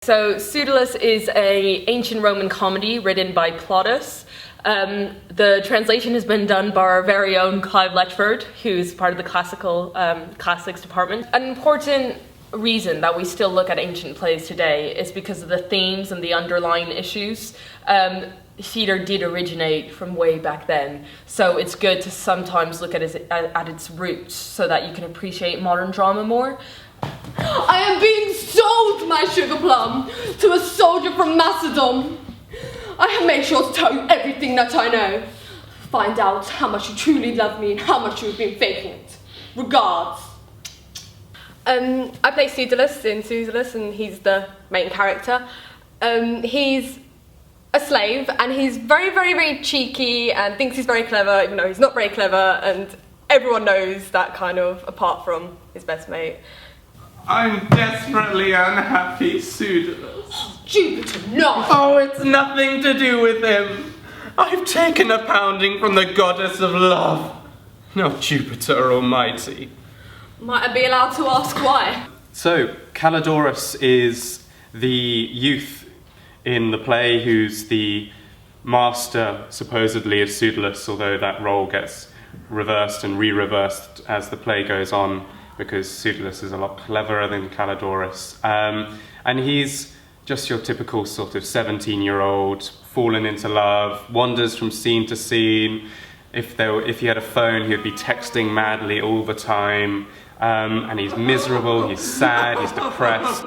So Pseudolus is an ancient Roman comedy written by Plautus. The translation has been done by our very own Clive Letchford, who's part of the classics department. An important reason that we still look at ancient plays today is because of the themes and the underlying issues. Theatre did originate from way back then, so it's good to sometimes look at its roots so that you can appreciate modern drama more. I am being sold, my sugar plum, to a soldier from Macedon. I have made sure to tell you everything that I know. Find out how much you truly love me and how much you've been faking it. Regards. I play Pseudolus in Pseudolus, and he's the main character. He's a slave, and he's very, very, very cheeky and thinks he's very clever, even though he's not very clever, and everyone knows that kind of, apart from his best mate. I'm desperately unhappy, Pseudolus. Jupiter, no! Oh, it's nothing to do with him. I've taken a pounding from the goddess of love. No, Jupiter almighty. Might I be allowed to ask why? So, Calidorus is the youth in the play who's the master, supposedly, of Pseudolus, although that role gets reversed and re-reversed as the play goes on, because Pseudolus is a lot cleverer than Calidorus. And he's just your typical sort of 17-year-old, fallen into love, wanders from scene to scene. If he had a phone, he'd be texting madly all the time. And he's miserable, he's sad, he's depressed.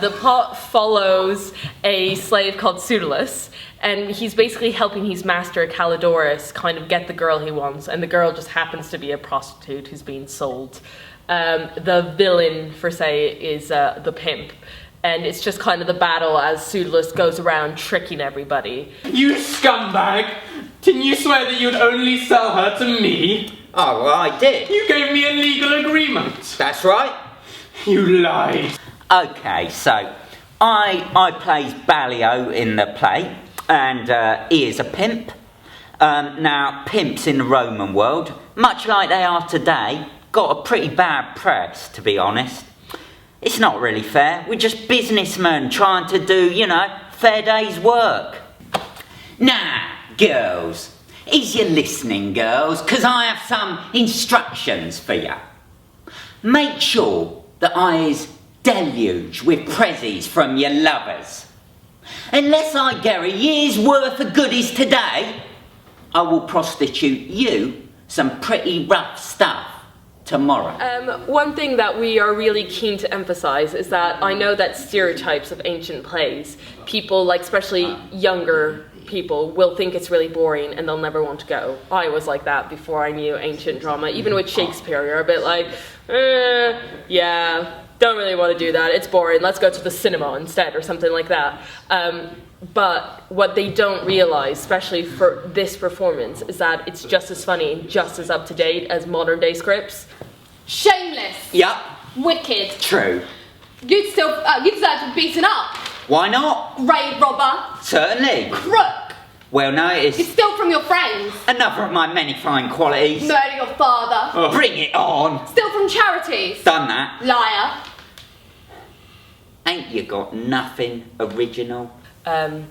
The plot follows a slave called Pseudolus, and he's basically helping his master Calidorus kind of get the girl he wants, and the girl just happens to be a prostitute who's being sold. The villain, for say, is the pimp, and it's just kind of the battle as Pseudolus goes around tricking everybody. You scumbag! Didn't you swear that you'd only sell her to me? Oh, well, I did. You gave me a legal agreement. That's right. You lied. Okay, so I plays Ballio in the play, and he is a pimp. Now, pimps in the Roman world, much like they are today, got a pretty bad press, to be honest. It's not really fair. We're just businessmen trying to do, fair day's work. Now, girls, is you listening, girls? 'Cause I have some instructions for you. Make sure that I is deluge with prezzies from your lovers. Unless I get a year's worth of goodies today, I will prostitute you some pretty rough stuff tomorrow. One thing that we are really keen to emphasize is that I know that stereotypes of ancient plays, people, like especially younger people, will think it's really boring and they'll never want to go. I was like that before I knew ancient drama. Even with Shakespeare, you're a bit like, yeah, don't really want to do that, it's boring, let's go to the cinema instead, or something like that. But what they don't realize, especially for this performance, is that it's just as funny and just as up to date as modern day scripts. Shameless. Yep. Wicked. True. You deserve to be beaten up. Why not? Grave robber. Certainly. Crook. Well, no, You it's steal from your friends. another of my many fine qualities. Murder your father. Bring it on. Steal from charities. Done that. Liar. Ain't you got nothing original? And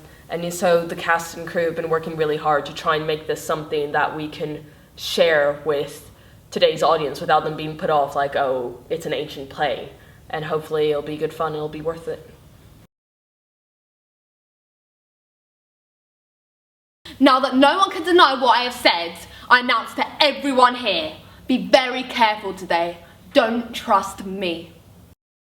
so the cast and crew have been working really hard to try and make this something that we can share with today's audience without them being put off like, oh, it's an ancient play. And hopefully it'll be good fun, it'll be worth it. Now that no one can deny what I have said, I announce to everyone here, be very careful today. Don't trust me.